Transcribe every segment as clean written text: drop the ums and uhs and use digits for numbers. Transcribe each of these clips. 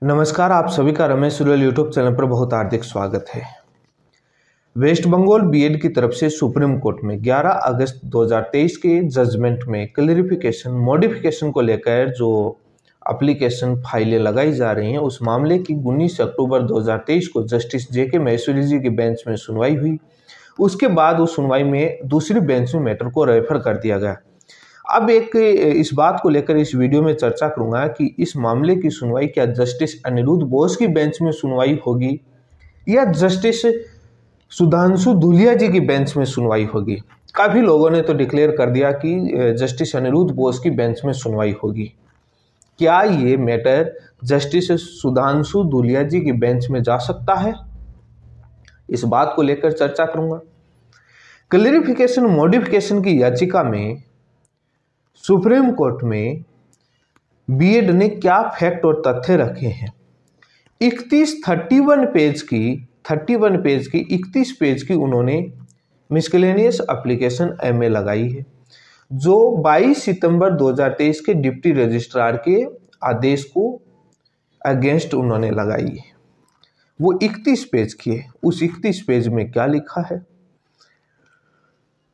नमस्कार, आप सभी का रमेश सुरेल यूट्यूब चैनल पर बहुत हार्दिक स्वागत है। वेस्ट बंगाल बीएड की तरफ से सुप्रीम कोर्ट में 11 अगस्त 2023 के जजमेंट में क्लैरिफिकेशन मॉडिफिकेशन को लेकर जो एप्लीकेशन फाइलें लगाई जा रही हैं, उस मामले की 19 अक्टूबर 2023 को जस्टिस जेके महेश्वरी जी की बेंच में सुनवाई हुई। उसके बाद उस सुनवाई में दूसरी बेंच में मैटर को रेफर कर दिया गया। अब इस बात को लेकर इस वीडियो में चर्चा करूंगा कि इस मामले की सुनवाई क्या जस्टिस अनिरुद्ध बोस की बेंच में सुनवाई होगी या जस्टिस सुधांशु धूलिया जी की बेंच में सुनवाई होगी। काफी लोगों ने तो डिक्लेयर कर दिया कि जस्टिस अनिरुद्ध बोस की बेंच में सुनवाई होगी। क्या ये मैटर जस्टिस सुधांशु धूलिया जी की बेंच में जा सकता है? इस बात को लेकर चर्चा करूंगा। क्लैरिफिकेशन मॉडिफिकेशन की याचिका में सुप्रीम कोर्ट में बीएड ने क्या फैक्ट और तथ्य रखे हैं। 31 पेज की उन्होंने मिसलेनियस एप्लीकेशन एमए लगाई है, जो 22 सितंबर 2023 के डिप्टी रजिस्ट्रार के आदेश को अगेंस्ट उन्होंने लगाई है। वो 31 पेज की है। उस 31 पेज में क्या लिखा है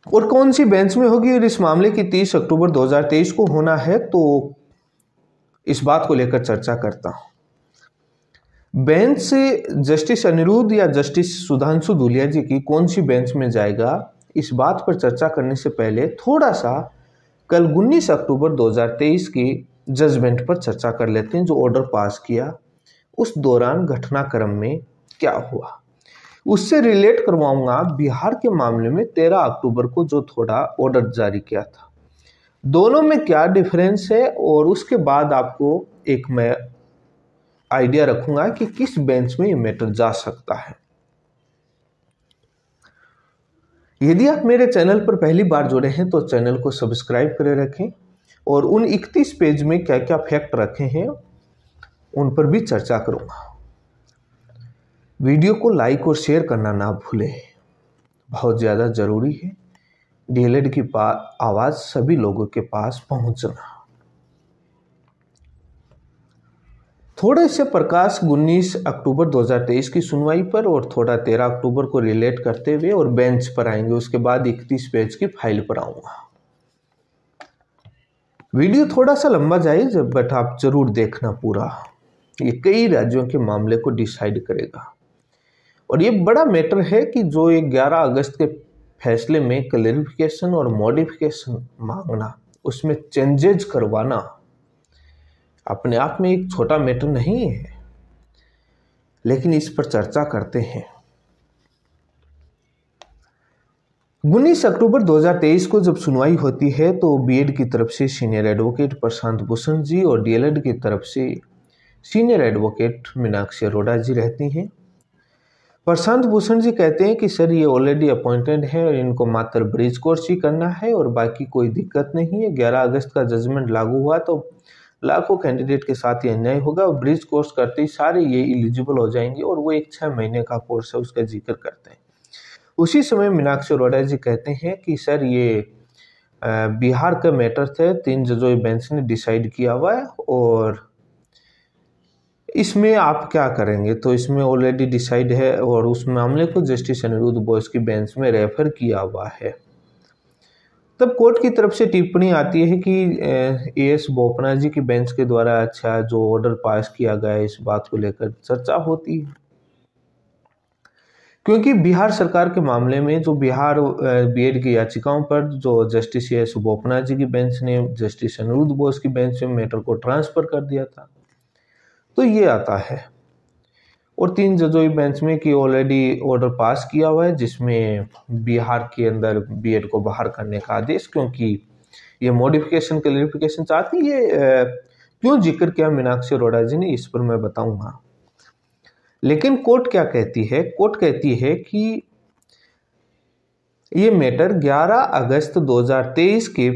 और कौन सी बेंच में होगी, और इस मामले की 30 अक्टूबर 2023 को होना है, तो इस बात को लेकर चर्चा करता हूं। बेंच से जस्टिस अनिरुद्ध या जस्टिस सुधांशु धूलिया जी की कौन सी बेंच में जाएगा, इस बात पर चर्चा करने से पहले थोड़ा सा कल 19 अक्टूबर 2023 की जजमेंट पर चर्चा कर लेते हैं, जो ऑर्डर पास किया उस दौरान घटनाक्रम में क्या हुआ। उससे रिलेट करवाऊंगा बिहार के मामले में 13 अक्टूबर को जो थोड़ा ऑर्डर जारी किया था, दोनों में क्या डिफरेंस है, और उसके बाद आपको एक मैं आइडिया रखूंगा कि किस बेंच में ये मैटर जा सकता है। यदि आप मेरे चैनल पर पहली बार जुड़े हैं तो चैनल को सब्सक्राइब करे रखें, और उन 31 पेज में क्या क्या फैक्ट रखे हैं उन पर भी चर्चा करूंगा। वीडियो को लाइक और शेयर करना ना भूलें, बहुत ज़्यादा ज़रूरी है डीएलएड की आवाज़ सभी लोगों के पास पहुंचना। थोड़े से प्रकाश 19 अक्टूबर 2023 की सुनवाई पर और थोड़ा 13 अक्टूबर को रिलेट करते हुए और बेंच पर आएंगे। उसके बाद 31 पेज की फाइल पर आऊँगा। वीडियो थोड़ा सा लंबा जाए, बट आप जरूर देखना पूरा। ये कई राज्यों के मामले को डिसाइड करेगा, और ये बड़ा मैटर है कि जो ये 11 अगस्त के फैसले में क्लैरिफिकेशन और मॉडिफिकेशन मांगना, उसमें चेंजेज करवाना अपने आप में एक छोटा मैटर नहीं है, लेकिन इस पर चर्चा करते हैं। 19 अक्टूबर 2023 को जब सुनवाई होती है तो बीएड की तरफ से सीनियर एडवोकेट प्रशांत भूषण जी और डीएलएड की तरफ से सीनियर एडवोकेट मीनाक्षी अरोड़ा जी रहती हैं। प्रशांत भूषण जी कहते हैं कि सर, ये ऑलरेडी अपॉइंटेड है और इनको मात्र ब्रिज कोर्स ही करना है और बाकी कोई दिक्कत नहीं है। 11 अगस्त का जजमेंट लागू हुआ तो लाखों कैंडिडेट के साथ ये अन्याय होगा, और ब्रिज कोर्स करते ही सारे ये एलिजिबल हो जाएंगे, और वो एक 6 महीने का कोर्स है, उसका जिक्र करते हैं। उसी समय मीनाक्षी अरोड़ा जी कहते हैं कि सर, ये बिहार का मैटर थे, 3 जजों बेंच ने डिसाइड किया हुआ है, और इसमें आप क्या करेंगे। तो इसमें ऑलरेडी डिसाइड है, और उस मामले को जस्टिस अनिरुद्ध बोस की बेंच में रेफर किया हुआ है। तब कोर्ट की तरफ से टिप्पणी आती है कि एएस बोपन्ना जी की बेंच के द्वारा अच्छा जो ऑर्डर पास किया गया है, इस बात को लेकर चर्चा होती है, क्योंकि बिहार सरकार के मामले में जो बिहार बीएड की याचिकाओं पर जो जस्टिस एएस बोपन्ना जी की बेंच ने जस्टिस अनिरुद्ध बोस की बेंच में मैटर को ट्रांसफर कर दिया था, तो ये आता है। और 3 जजों बेंच में कि ऑलरेडी ऑर्डर पास किया हुआ है, जिसमें बिहार के अंदर बीएड को बाहर करने का आदेश, क्योंकि ये मॉडिफिकेशन क्लैरिफिकेशन चाहती है। क्यों जिक्र किया मीनाक्षी अरोड़ा जी ने, इस पर मैं बताऊंगा। लेकिन कोर्ट क्या कहती है? कोर्ट कहती है कि ये मैटर 11 अगस्त 2023 के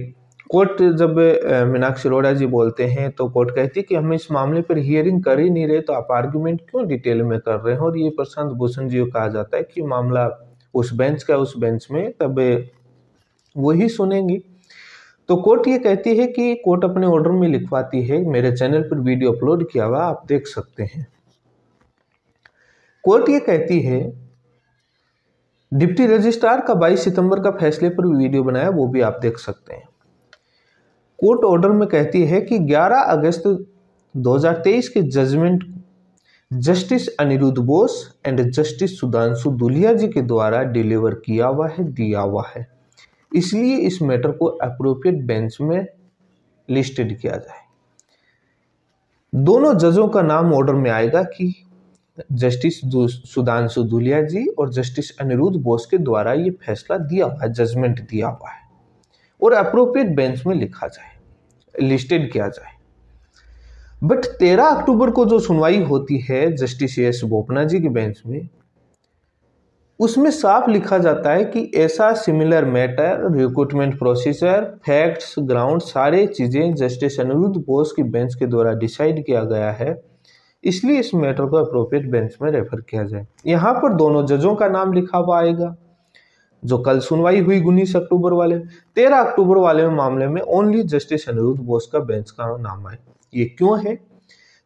कोर्ट, जब मीनाक्षी अरोड़ा जी बोलते हैं तो कोर्ट कहती है कि हम इस मामले पर हियरिंग कर ही नहीं रहे, तो आप आर्गुमेंट क्यों डिटेल में कर रहे हैं। और ये प्रशांत भूषण जी को कहा जाता है कि मामला उस बेंच का, उस बेंच में तब वही सुनेंगी। तो कोर्ट ये कहती है कि कोर्ट अपने ऑर्डर में लिखवाती है, मेरे चैनल पर वीडियो अपलोड किया हुआ आप देख सकते हैं। कोर्ट ये कहती है, डिप्टी रजिस्ट्रार का 22 सितंबर का फैसले पर वीडियो बनाया, वो भी आप देख सकते हैं। कोर्ट ऑर्डर में कहती है कि 11 अगस्त 2023 के judgment justice Aniruddha Bose and justice Sudhanshu Dhulia ji के द्वारा डिलीवर किया हुआ है, दिया हुआ है, इसलिए इस मैटर को अप्रोप्रिएट बेंच में लिस्टेड किया जाए। दोनों जजों का नाम ऑर्डर में आएगा कि जस्टिस सुधांशु दुलिया जी और जस्टिस अनिरुद्ध बोस के द्वारा ये फैसला दिया हुआ है, जजमेंट दिया हुआ है, और अप्रोप्रिएट बेंच में लिखा जाए, लिस्टेड किया जाए। बट 13 अक्टूबर को जो सुनवाई होती है जस्टिस एस बोपन्ना जी के बेंच में, उसमें साफ लिखा जाता है कि ऐसा similar matter, recruitment procedure, facts, ground, सारे चीजें जस्टिस अनिरुद्ध बोस की बेंच के द्वारा डिसाइड किया गया है, इसलिए इस मैटर को अप्रोप्रिएट बेंच में रेफर किया जाए। यहाँ पर दोनों जजों का नाम लिखा हुआ आएगा। जो कल सुनवाई हुई 19 अक्टूबर वाले, 13 अक्टूबर वाले मामले में ओनली जस्टिस अनिरुद्ध बोस का बेंच का नाम आए। ये क्यों है?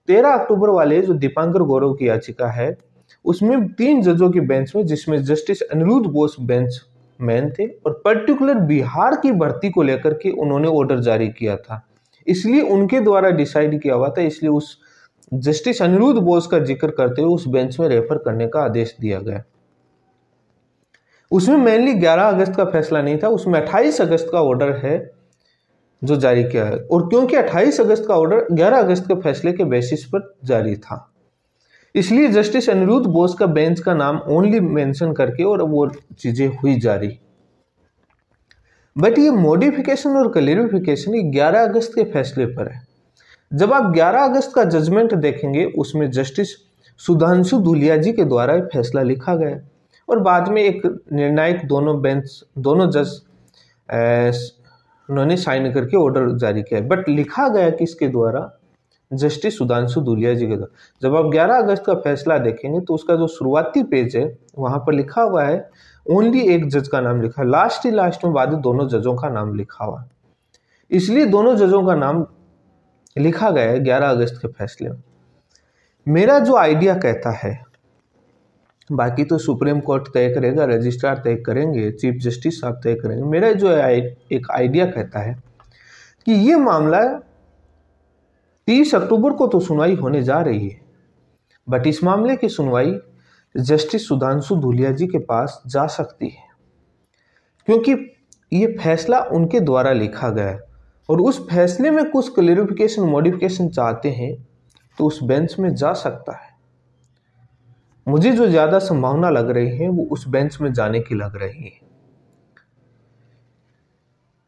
13 अक्टूबर वाले जो दीपांकर गौरव की याचिका है, उसमें 3 जजों की बेंच में, जिसमें justice Aniruddha Bose bench man थे और पर्टिकुलर बिहार की भर्ती को लेकर के उन्होंने ऑर्डर जारी किया था, इसलिए उनके द्वारा डिसाइड किया हुआ था, इसलिए उस जस्टिस अनिरुद्ध बोस का जिक्र करते हुए उस बेंच में रेफर करने का आदेश दिया गया। उसमें मेनली 11 अगस्त का फैसला नहीं था, उसमें 28 अगस्त का ऑर्डर है जो जारी किया है, और क्योंकि 28 अगस्त का ऑर्डर 11 अगस्त के फैसले के बेसिस पर जारी था, इसलिए जस्टिस अनिरुद्ध बोस का बेंच का नाम ओनली मेंशन करके और वो चीजें हुई जारी। बट ये मॉडिफिकेशन और क्लैरिफिकेशन 11 अगस्त के फैसले पर है। जब आप 11 अगस्त का जजमेंट देखेंगे, उसमें जस्टिस सुधांशु दुलिया जी के द्वारा फैसला लिखा गया और बाद में एक निर्णायक दोनों जज उन्होंने साइन करके ऑर्डर जारी किया, बट लिखा गया कि इसके द्वारा जस्टिस सुधांशु दुलिया जी के द्वारा। जब आप 11 अगस्त का फैसला देखेंगे तो उसका जो शुरुआती पेज है वहां पर लिखा हुआ है ओनली एक जज का नाम लिखा है, लास्ट में बाद दोनों जजों का नाम लिखा हुआ है, इसलिए दोनों जजों का नाम लिखा गया है 11 अगस्त के फैसले में। मेरा जो आइडिया कहता है, बाकी तो सुप्रीम कोर्ट तय करेगा, रजिस्ट्रार तय करेंगे, चीफ जस्टिस साहब तय करेंगे, मेरा जो एक आइडिया कहता है कि ये मामला 30 अक्टूबर को तो सुनवाई होने जा रही है, बट इस मामले की सुनवाई जस्टिस सुधांशु दुलिया जी के पास जा सकती है, क्योंकि ये फैसला उनके द्वारा लिखा गया है और उस फैसले में कुछ क्लैरिफिकेशन, मॉडिफिकेशन चाहते हैं तो उस बेंच में जा सकता है। मुझे जो ज्यादा संभावना लग रही है वो उस बेंच में जाने की लग रही है।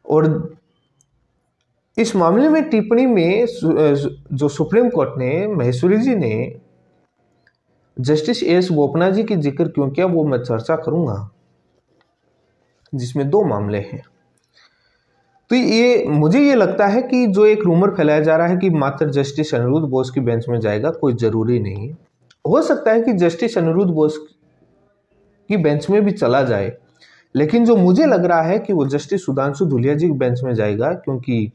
और इस मामले में टिप्पणी में जो सुप्रीम कोर्ट ने, महेश्वरी जी ने जस्टिस एस बोपन्ना जी की जिक्र क्यों किया वो मैं चर्चा करूंगा, जिसमें 2 मामले हैं। तो मुझे ये लगता है कि जो एक रूमर फैलाया जा रहा है कि मात्र जस्टिस अनिरुद्ध बोस की बेंच में जाएगा, कोई जरूरी नहीं। हो सकता है कि जस्टिस अनिरुद्ध बोस की बेंच में भी चला जाए, लेकिन जो मुझे लग रहा है कि वो जस्टिस सुधांशु दुलिया जी की बेंच में जाएगा, क्योंकि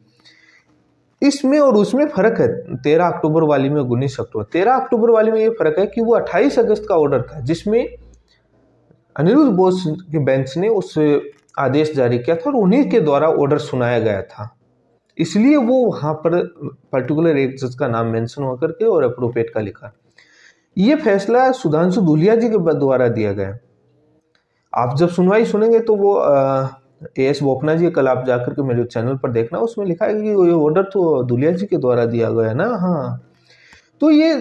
इसमें और उसमें फर्क है। 13 अक्टूबर वाली में 19 अक्टूबर, 13 अक्टूबर वाली में ये फर्क है कि वो 28 अगस्त का ऑर्डर था जिसमें अनिरुद्ध बोस के बेंच ने उस आदेश जारी किया था और उन्हीं के द्वारा ऑर्डर सुनाया गया था, इसलिए वो वहां पर पर्टिकुलर एक जज का नाम मेंशन होकर के और अप्रोप्रिएट का लिखा। ये फैसला सुधांशु दुलिया जी के द्वारा दिया गया। आप जब सुनवाई सुनेंगे तो वो एस बोपन्ना जी, कल आप जाकर के मेरे चैनल पर देखना, उसमें लिखा है कि ये ऑर्डर तो दुलिया जी के द्वारा दिया गया ना। हाँ, तो ये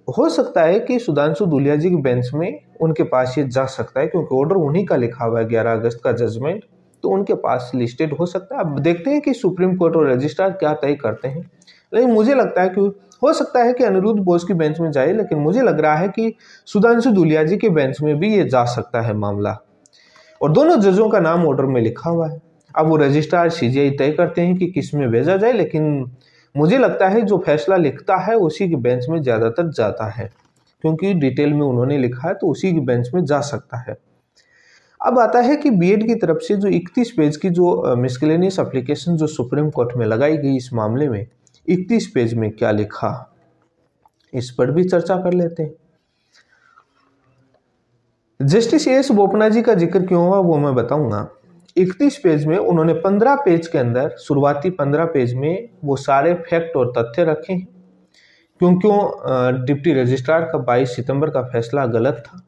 हो सकता है कि सुधांशु दुलिया जी की बेंच में उनके पास ये जा सकता है, क्योंकि ऑर्डर उन्हीं का लिखा हुआ है 11 अगस्त का जजमेंट, तो उनके पास लिस्टेड हो सकता है। अब देखते हैं कि सुप्रीम कोर्ट और रजिस्ट्रार क्या तय करते हैं, लेकिन मुझे लगता है कि हो सकता है कि अनिरुद्ध बोस की बेंच में जाए, लेकिन मुझे लग रहा है कि सुधांशु दुलिया जी के बेंच में भी ये जा सकता है मामला, और दोनों जजों का नाम ऑर्डर में लिखा हुआ है। अब वो रजिस्ट्रार सीजीआई तय करते हैं कि किस में भेजा जाए, लेकिन मुझे लगता है जो फैसला लिखता है उसी की बेंच में ज्यादातर जाता है, क्योंकि डिटेल में उन्होंने लिखा है तो उसी की बेंच में जा सकता है। अब आता है कि बीएड की तरफ से जो 31 पेज की जो मिसलेनियस एप्लीकेशन जो सुप्रीम कोर्ट में लगाई गई इस मामले में 31 पेज में क्या लिखा, इस पर भी चर्चा कर लेते हैं। जस्टिस एस बोपन्ना जी का जिक्र क्यों हुआ वो मैं बताऊंगा। 31 पेज में उन्होंने 15 पेज के अंदर, शुरुआती 15 पेज में वो सारे फैक्ट और तथ्य रखे हैं क्यों डिप्टी रजिस्ट्रार का 22 सितंबर का फैसला गलत था।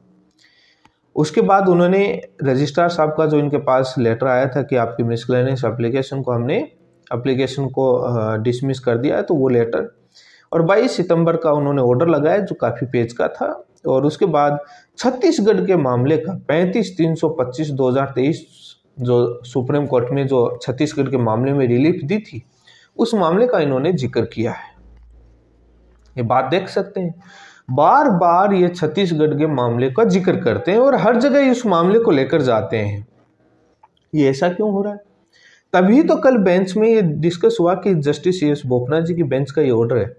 उसके बाद उन्होंने रजिस्ट्रार साहब का जो इनके पास लेटर आया था कि आपकी मिसलेनियस एप्लीकेशन को डिसमिस कर दिया है, तो वो लेटर और 22 सितंबर का उन्होंने ऑर्डर लगाया जो काफ़ी पेज का था। और उसके बाद छत्तीसगढ़ के मामले का 35/325/2023 जो सुप्रीम कोर्ट में जो छत्तीसगढ़ के मामले में रिलीफ दी थी उस मामले का इन्होंने जिक्र किया है। ये बात देख सकते हैं, बार बार ये छत्तीसगढ़ के मामले का जिक्र करते हैं और हर जगह उस मामले को लेकर जाते हैं। ये ऐसा क्यों हो रहा है? तभी तो कल बेंच में ये डिस्कस हुआ कि जस्टिस एस बोपन्ना जी की बेंच का ये ऑर्डर है।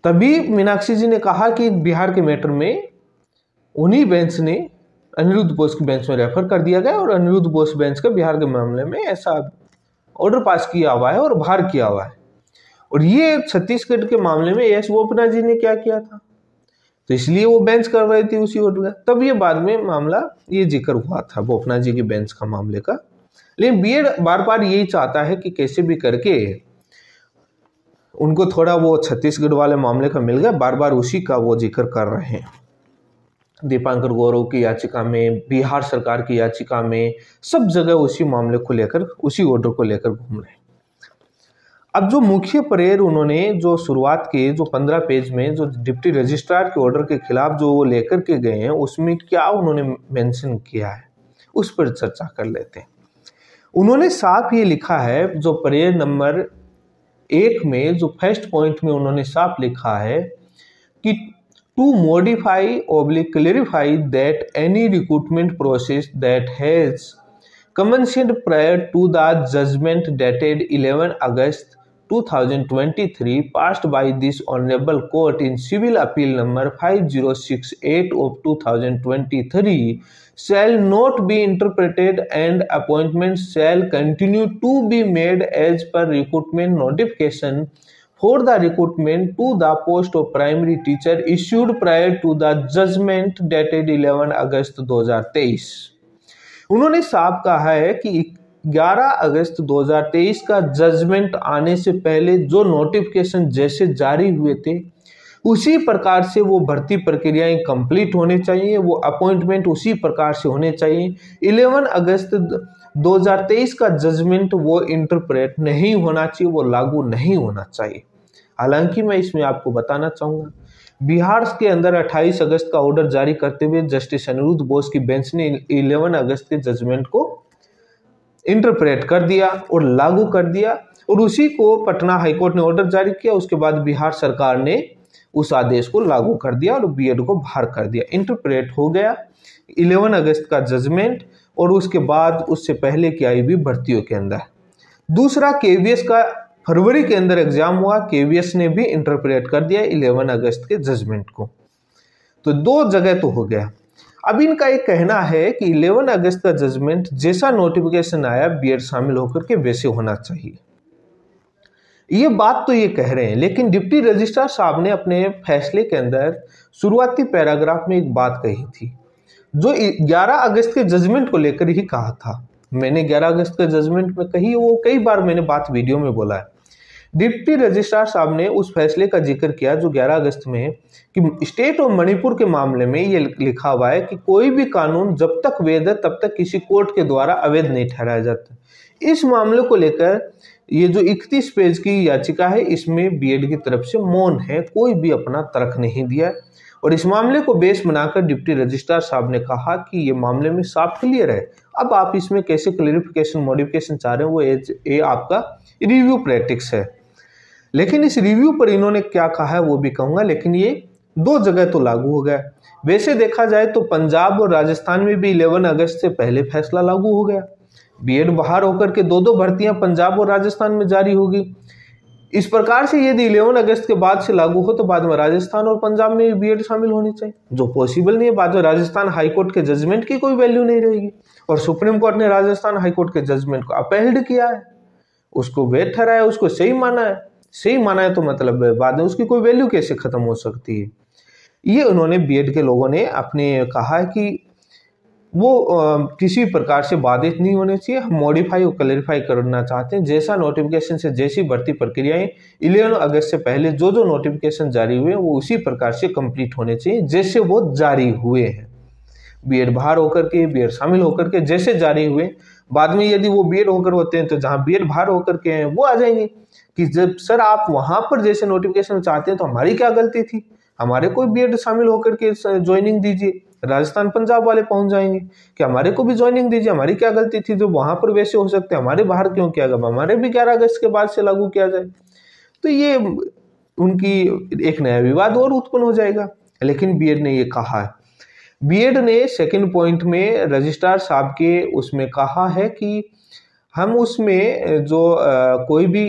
तभी मीनाक्षी जी ने कहा कि बिहार के मैटर में उन्हीं बेंच ने अनिरुद्ध बोस की बेंच में रेफर कर दिया गया और अनिरुद्ध बोस बेंच का बिहार के मामले में ऐसा ऑर्डर पास किया हुआ है और बाहर किया हुआ है। और ये छत्तीसगढ़ के मामले में एस बोपन्ना जी ने क्या किया था, तो इसलिए वो बेंच कर रही थी उसी ऑर्डर का। तब ये बाद में मामला ये जिक्र हुआ था बोपन्ना जी की बेंच का मामले का। लेकिन बीएड बार बार यही चाहता है कि कैसे भी करके उनको थोड़ा वो छत्तीसगढ़ वाले मामले का मिल गया, बार बार उसी का वो जिक्र कर रहे हैं। दीपांकर गौरव की याचिका में, बिहार सरकार की याचिका में, सब जगह उसी मामले को लेकर, उसी ऑर्डर को लेकर घूम रहे हैं। अब जो मुख्य प्रेयर उन्होंने जो शुरुआत के जो 15 पेज में जो डिप्टी रजिस्ट्रार के ऑर्डर के खिलाफ जो वो लेकर के गए हैं उसमें क्या उन्होंने मेंशन किया है उस पर चर्चा कर लेते हैं। उन्होंने साफ ये लिखा है, जो प्रेयर नंबर 1 में जो फर्स्ट पॉइंट में उन्होंने साफ लिखा है कि to modify oblique clarify that any recruitment process that has commenced prior to the judgment dated 11 August 2023 passed by this honorable court in civil appeal number 5068 of 2023 shall not be interpreted and appointments shall continue to be made as per recruitment notification for the recruitment to the post of primary teacher issued prior to the judgment dated 11 August 2023। उन्होंने साफ कहा है कि 11 अगस्त 2023 का judgement आने से पहले जो नोटिफिकेशन जैसे जारी हुए थे उसी प्रकार से वो भर्ती प्रक्रियाएं कंप्लीट होने चाहिए, वो अपॉइंटमेंट उसी प्रकार से होने चाहिए। 11 अगस्त 2023 का जजमेंट वो इंटरप्रेट नहीं होना चाहिए, वो लागू नहीं होना चाहिए। हालांकि मैं इसमें आपको बताना चाहूँगा, बिहार के अंदर 28 अगस्त का ऑर्डर जारी करते हुए जस्टिस अनिरुद्ध बोस की बेंच ने 11 अगस्त के जजमेंट को इंटरप्रेट कर दिया और लागू कर दिया और उसी को पटना हाईकोर्ट ने ऑर्डर जारी किया। उसके बाद बिहार सरकार ने उस आदेश को लागू कर दिया और बीएड को बाहर कर दिया। इंटरप्रेट हो गया 11 अगस्त का जजमेंट और उसके बाद उससे पहले की आई भी भर्तियों के अंदर। दूसरा केवीएस का फरवरी के अंदर एग्जाम हुआ, केवीएस ने भी इंटरप्रेट कर दिया 11 अगस्त के जजमेंट को। तो दो जगह तो हो गया। अब इनका एक कहना है कि 11 अगस्त का जजमेंट जैसा नोटिफिकेशन आया बीएड शामिल होकर के वैसे होना चाहिए। ये बात तो ये कह रहे हैं, लेकिन डिप्टी रजिस्ट्रार साहब ने अपने फैसले के अंदर शुरुआती पैराग्राफ में एक बात कही थी जो 11 अगस्त के जजमेंट को लेकर ही कहा था। मैंने 11 अगस्त के जजमेंट में कही, वो कई बार मैंने बात वीडियो में बोला है। डिप्टी रजिस्ट्रार साहब ने उस फैसले का जिक्र किया जो 11 अगस्त में कि स्टेट ऑफ मणिपुर के मामले में ये लिखा हुआ है कि कोई भी कानून जब तक वैध है तब तक किसी कोर्ट के द्वारा अवैध नहीं ठहराया जाता। इस मामले को लेकर ये जो 31 पेज की याचिका है इसमें बीएड की तरफ से मौन है, कोई भी अपना तर्क नहीं दिया और इस मामले को बेस बनाकर डिप्टी रजिस्ट्रार साहब ने कहा कि ये मामले में साफ क्लियर है। अब आप इसमें कैसे क्लेरिफिकेशन मॉडिफिकेशन चाह रहे हैं वो ये आपका रिव्यू प्रैक्टिस है। लेकिन इस रिव्यू पर इन्होंने क्या कहा है वो भी कहूंगा, लेकिन ये दो जगह तो लागू हो गया। वैसे देखा जाए तो पंजाब और राजस्थान में भी 11 अगस्त से पहले फैसला लागू हो गया। बीएड बाहर होकर के दो भर्तियां पंजाब और राजस्थान में जारी होगी। इस प्रकार से यदि 11 अगस्त के बाद से लागू हो तो बाद में राजस्थान और पंजाब में भी बीएड शामिल होनी चाहिए, जो पॉसिबल नहीं है। बाद में राजस्थान हाईकोर्ट के जजमेंट की कोई वैल्यू नहीं रहेगी। और सुप्रीम कोर्ट ने राजस्थान हाईकोर्ट के जजमेंट को अपहेल्ड किया है, उसको वैध ठहराया, उसको सही माना है। सही माना है तो मतलब बाद में उसकी कोई वैल्यू कैसे खत्म हो सकती है। ये उन्होंने बीएड के लोगों ने अपने कहा है कि वो किसी प्रकार से बाधित नहीं होने चाहिए। हम मॉडिफाई और क्लैरिफाई करना चाहते हैं, जैसा नोटिफिकेशन से जैसी भर्ती प्रक्रियाएं 11 अगस्त से पहले जो जो नोटिफिकेशन जारी हुए वो उसी प्रकार से कंप्लीट होने चाहिए जैसे वो जारी हुए हैं। बीएड बाहर होकर के, बीएड शामिल होकर के जैसे जारी हुए, बाद में यदि वो बीएड होकर होते हैं तो जहां बीएड बाहर होकर के हैं वो आ जाएंगे कि जब सर आप वहां पर जैसे नोटिफिकेशन चाहते हैं तो हमारी क्या गलती थी, हमारे को बीएड शामिल होकर के ज्वाइनिंग दीजिए। राजस्थान पंजाब वाले पहुंच जाएंगे कि हमारे को भी ज्वाइनिंग दीजिए, हमारी क्या गलती थी जो वहां पर वैसे हो सकते हैं, हमारे बाहर क्यों किया गया, हमारे भी 11 अगस्त के बाद से लागू किया जाए। तो ये उनकी एक नया विवाद और उत्पन्न हो जाएगा। लेकिन बीएड ने ये कहा है, बीएड ने सेकंड पॉइंट में रजिस्ट्रार साहब के उसमें कहा है कि हम उसमें जो कोई भी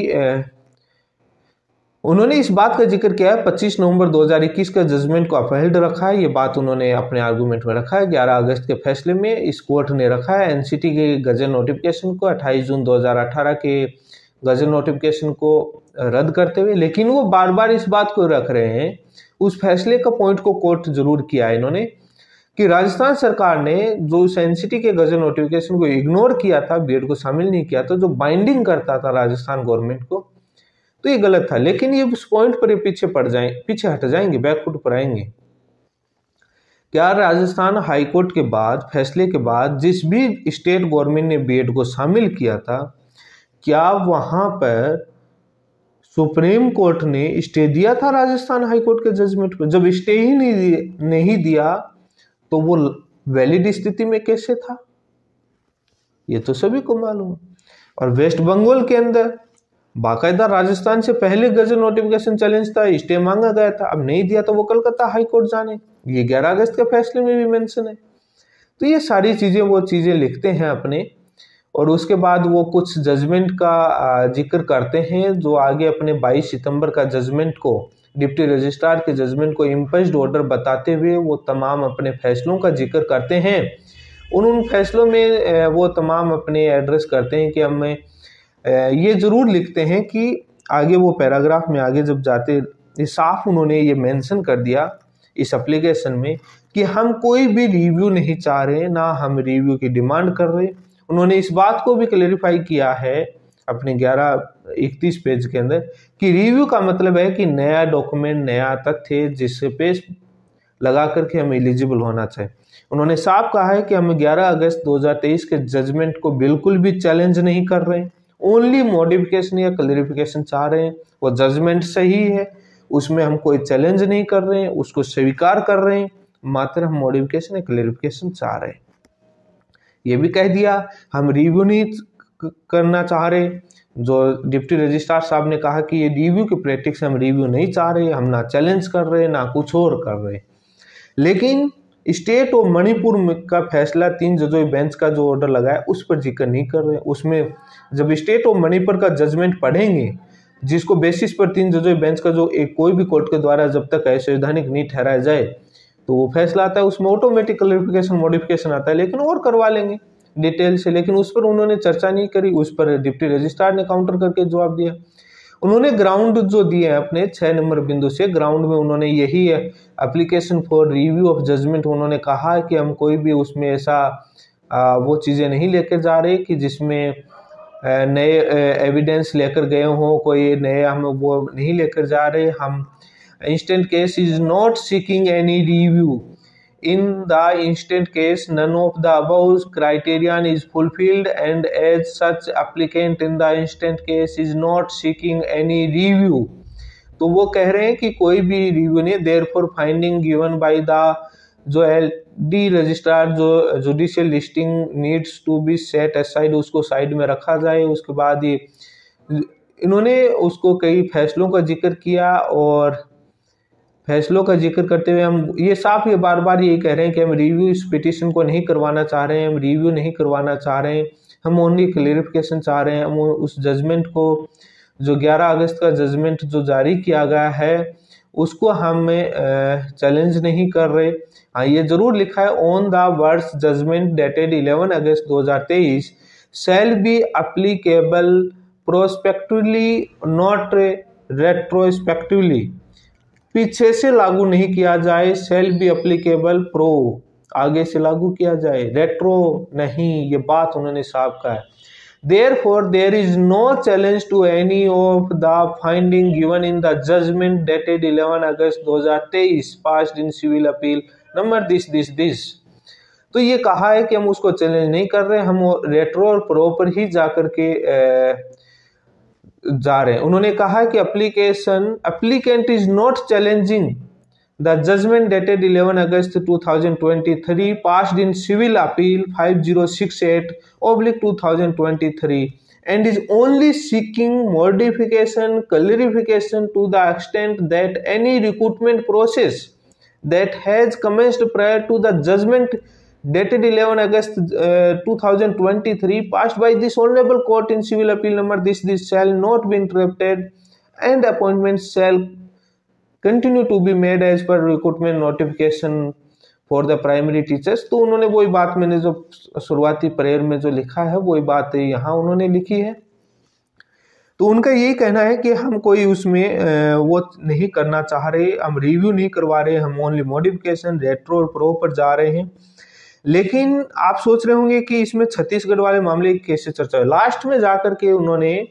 उन्होंने इस बात का जिक्र किया है 25 नवंबर 2021 का जजमेंट को अपहेल्ड रखा है। ये बात उन्होंने अपने आर्गुमेंट में रखा है। 11 अगस्त के फैसले में इस कोर्ट ने रखा है एनसीटी के गजट नोटिफिकेशन को 28 जून 2018 के गजट नोटिफिकेशन को रद्द करते हुए। लेकिन वो बार बार इस बात को रख रहे हैं, उस फैसले का पॉइंट को कोर्ट जरूर किया है इन्होंने कि राजस्थान सरकार ने जो एनसीटी के गजट नोटिफिकेशन को इग्नोर किया था, बीएड को शामिल नहीं किया था, जो बाइंडिंग करता था राजस्थान गवर्नमेंट को, तो ये गलत था। लेकिन ये उस पॉइंट पर पीछे हट जाएंगे, बैकफुट पर आएंगे। क्या राजस्थान हाईकोर्ट के बाद फैसले के बाद जिस भी स्टेट गवर्नमेंट ने बीएड को शामिल किया था, क्या वहां पर सुप्रीम कोर्ट ने स्टे दिया था राजस्थान हाईकोर्ट के जजमेंट पर? जब स्टे ही नहीं दिया तो वो वैलिड स्थिति में कैसे था, ये तो सभी को मालूम। और वेस्ट बंगाल के अंदर बाकायदा राजस्थान से पहले गजट नोटिफिकेशन चैलेंज था, स्टे मांगा गया था, अब नहीं दिया तो वो कलकत्ता हाईकोर्ट जाने, ये 11 अगस्त के फैसले में भी मेंशन है। तो ये सारी चीजें वो चीजें लिखते हैं अपने, और उसके बाद वो कुछ जजमेंट का जिक्र करते हैं जो आगे अपने 22 सितंबर का जजमेंट को, डिप्टी रजिस्ट्रार के जजमेंट को इम्पीच्ड ऑर्डर बताते हुए वो तमाम अपने फैसलों का जिक्र करते हैं। उन फैसलों में वो तमाम अपने एड्रेस करते हैं कि हमें ये जरूर लिखते हैं कि आगे वो पैराग्राफ में आगे जब जाते साफ उन्होंने ये मेंशन कर दिया इस एप्लीकेशन में कि हम कोई भी रिव्यू नहीं चाह रहे, ना हम रिव्यू की डिमांड कर रहे। उन्होंने इस बात को भी क्लेरिफाई किया है अपने 11-31 पेज के अंदर कि रिव्यू का मतलब है कि नया डॉक्यूमेंट, नया तथ्य जिस पे लगा करके हमें एलिजिबल होना चाहिए। उन्होंने साफ कहा है कि हम 11 अगस्त 2023 के जजमेंट को बिल्कुल भी चैलेंज नहीं कर रहे, ओनली मॉडिफिकेशन या क्लैरिफिकेशन चाह रहे हैं। वो जजमेंट सही है, उसमें हम कोई चैलेंज नहीं कर रहे हैं, उसको स्वीकार कर रहे हैं, मात्र हम मॉडिफिकेशन या क्लैरिफिकेशन चाह रहे हैं। ये भी कह दिया हम रिव्यू नहीं करना चाह रहे, जो डिप्टी रजिस्ट्रार साहब ने कहा कि ये रिव्यू की प्रैक्टिस, हम रिव्यू नहीं चाह रहे, हम ना चैलेंज कर रहे ना कुछ और कर रहे। लेकिन स्टेट और मणिपुर का फैसला 3 जजों बेंच का जो ऑर्डर लगा है उस पर जिक्र नहीं कर रहे। उसमें जब स्टेट और मणिपुर का जजमेंट पढ़ेंगे, जिसको बेसिस पर 3 जजों बेंच का जो एक कोई भी कोर्ट के द्वारा जब तक असंवैधानिक नहीं ठहराया जाए तो वो फैसला आता है, उसमें ऑटोमेटिक क्लैरिफिकेशन मॉडिफिकेशन आता है, लेकिन और करवा लेंगे डिटेल से। लेकिन उस पर उन्होंने चर्चा नहीं करी, उस पर डिप्टी रजिस्ट्रार ने काउंटर करके जवाब दिया। उन्होंने ग्राउंड जो दिए हैं अपने 6 नंबर बिंदु से, ग्राउंड में उन्होंने यही है application for review of judgment, उन्होंने कहा है कि हम कोई भी उसमें ऐसा वो चीज़ें नहीं लेकर जा रहे कि जिसमें नए एविडेंस लेकर गए हों, कोई नए हम वो नहीं लेकर जा रहे। हम instant case is not seeking any review. In the instant case, none of the above criterion is fulfilled, and as such, applicant in the instant case is not seeking any review. तो वो कह रहे हैं कि कोई भी review नहीं। therefore finding given by the जो LD रजिस्ट्रार जो judicial listing needs to be set aside, उसको साइड में रखा जाए। उसके बाद ये इन्होंने उसको कई फैसलों का जिक्र किया, और फैसलों का जिक्र करते हुए हम ये साफ ये बार बार यही कह रहे हैं कि हम रिव्यू इस पिटीशन को नहीं करवाना चाह रहे हैं, हम रिव्यू नहीं करवाना चाह रहे हैं, हम ओनली क्लैरिफिकेशन चाह रहे हैं। हम उस जजमेंट को जो 11 अगस्त का जजमेंट जो जारी किया गया है उसको हम चैलेंज नहीं कर रहे। हाँ, ये जरूर लिखा है on the words judgment dated 11 August 2023 shall be applicable prospectively not retrospectively. पीछे से लागू नहीं किया जाए, शैल बी एप्लीकेबल प्रो आगे से लागू किया जाए, रेट्रो नहीं, ये बात उन्होंने साफ कहा है। Therefore, there is no challenge to any of the finding given in the judgment dated 11 August 2023 passed in civil appeal number this। तो ये कहा है कि हम उसको चैलेंज नहीं कर रहे, हम रेट्रो और प्रो पर ही जाकर के जा रहे हैं। उन्होंने कहा कि applicant is not challenging the judgment dated 11 August 2023 passed in civil appeal 5068/2023 and is only seeking modification clarification to the extent that any recruitment process that has commenced prior to the judgment dated 11 August 2023 passed by this honorable court in civil appeal number this shall not be interrupted and appointments shall continue to be made as per recruitment notification for the primary teachers। तो उन्होंने वही बात मैंने जो शुरुआती prayer में जो लिखा है वही बात यहाँ उन्होंने लिखी है। तो उनका यही कहना है कि हम कोई उसमें वो नहीं करना चाह रहे, हम रिव्यू नहीं करवा रहे, हम ओनली मॉडिफिकेशन रेट्रो और प्रो पर जा रहे हैं। लेकिन आप सोच रहे होंगे कि इसमें छत्तीसगढ़ वाले मामले की कैसे चर्चा है। लास्ट में जाकर के उन्होंने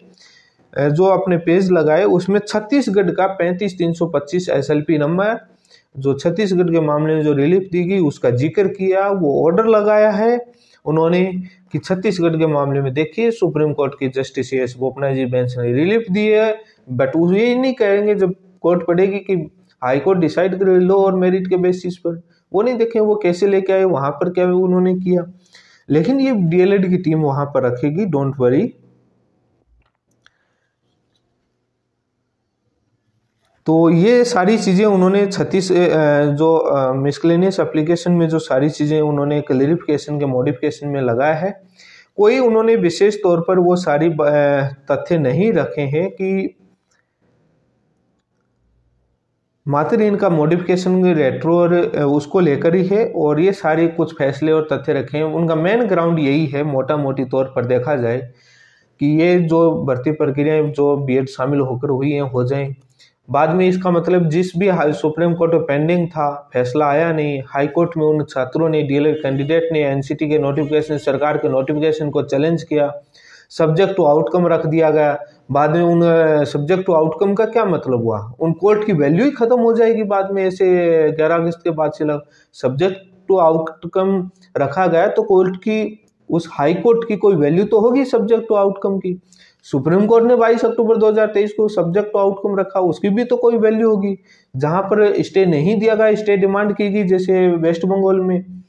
जो अपने पेज लगाए उसमें छत्तीसगढ़ का 35,325 SLP नंबर जो छत्तीसगढ़ के मामले में जो रिलीफ दी गई उसका जिक्र किया, वो ऑर्डर लगाया है उन्होंने कि छत्तीसगढ़ के मामले में देखिए सुप्रीम कोर्ट की जस्टिस एस बोपन्ना जी बेंच ने रिलीफ दी है। बट वो ये नहीं कहेंगे जब कोर्ट पढ़ेगी कि हाई कोर्ट डिसाइड करे लो और मेरिट के बेसिस पर, वो नहीं देखें वो कैसे लेके आए, वहां पर क्या उन्होंने किया। लेकिन ये DLED की टीम वहां पर रखेगी, डोंट वरी। तो ये सारी चीज़ें उन्होंने जो मिसलेनियस एप्लीकेशन में जो सारी चीज़ें उन्होंने क्लैरिफिकेशन के मॉडिफिकेशन में लगाया है, कोई उन्होंने विशेष तौर पर वो सारी तथ्य नहीं रखे हैं कि मात्र इनका मॉडिफिकेशन रेट्रो और उसको लेकर ही है, और ये सारे कुछ फैसले और तथ्य रखे हैं। उनका मेन ग्राउंड यही है मोटा मोटी तौर पर देखा जाए कि ये जो भर्ती प्रक्रियाएं जो B.Ed शामिल होकर हुई हैं हो जाएं। बाद में इसका मतलब जिस भी सुप्रीम कोर्ट में पेंडिंग था फैसला आया नहीं, हाई कोर्ट में उन छात्रों ने DLED कैंडिडेट ने NCT के नोटिफिकेशन सरकार के नोटिफिकेशन को चैलेंज किया, सब्जेक्ट टू आउटकम रख दिया गया। बाद में उन सब्जेक्ट टू आउटकम का क्या मतलब हुआ, उन कोर्ट की वैल्यू ही खत्म हो जाएगी बाद में। ऐसे 11 अगस्त के बाद से सब्जेक्ट टू आउटकम रखा गया तो कोर्ट की उस हाई कोर्ट की कोई वैल्यू तो होगी सब्जेक्ट टू आउटकम की। सुप्रीम कोर्ट ने 22 अक्टूबर 2023 को सब्जेक्ट टू आउटकम रखा, उसकी भी तो कोई वैल्यू होगी। जहां पर स्टे नहीं दिया गया, स्टे डिमांड की गई जैसे वेस्ट बंगाल में,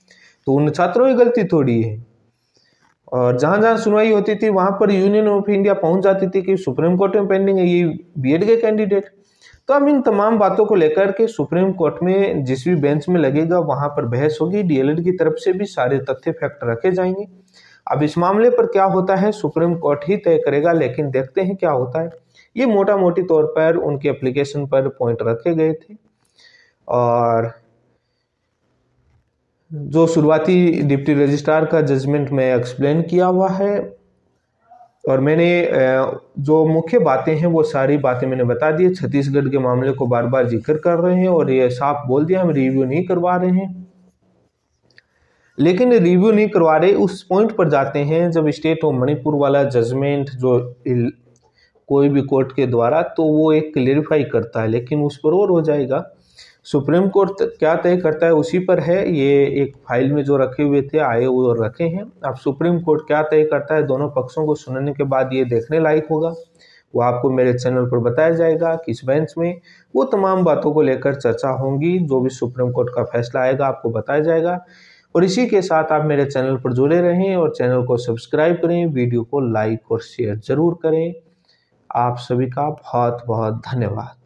तो उन छात्रों की गलती थोड़ी है। और जहां जहां सुनवाई होती थी वहां पर यूनियन ऑफ इंडिया पहुंच जाती थी कि सुप्रीम कोर्ट में पेंडिंग है ये B.Ed के कैंडिडेट। तो हम इन तमाम बातों को लेकर के सुप्रीम कोर्ट में जिस भी बेंच में लगेगा वहां पर बहस होगी, DLED की तरफ से भी सारे तथ्य फैक्ट रखे जाएंगे। अब इस मामले पर क्या होता है सुप्रीम कोर्ट ही तय करेगा, लेकिन देखते हैं क्या होता है। ये मोटा मोटी तौर पर उनके एप्लीकेशन पर पॉइंट रखे गए थे, और जो शुरुआती डिप्टी रजिस्ट्रार का जजमेंट में एक्सप्लेन किया हुआ है, और मैंने जो मुख्य बातें हैं वो सारी बातें मैंने बता दी। छत्तीसगढ़ के मामले को बार बार जिक्र कर रहे हैं और ये साफ बोल दिया हम रिव्यू नहीं करवा रहे हैं। लेकिन रिव्यू नहीं करवा रहे उस पॉइंट पर जाते हैं जब स्टेट ऑफ मणिपुर वाला जजमेंट जो कोई भी कोर्ट के द्वारा, तो वो एक क्लेरिफाई करता है, लेकिन उस पर और हो जाएगा। सुप्रीम कोर्ट क्या तय करता है उसी पर है। ये एक फाइल में जो रखे हुए थे आए हुए और रखे हैं। अब सुप्रीम कोर्ट क्या तय करता है दोनों पक्षों को सुनने के बाद ये देखने लायक होगा। वो आपको मेरे चैनल पर बताया जाएगा कि इस बेंच में वो तमाम बातों को लेकर चर्चा होंगी। जो भी सुप्रीम कोर्ट का फैसला आएगा आपको बताया जाएगा। और इसी के साथ आप मेरे चैनल पर जुड़े रहें और चैनल को सब्सक्राइब करें, वीडियो को लाइक और शेयर जरूर करें। आप सभी का बहुत बहुत धन्यवाद।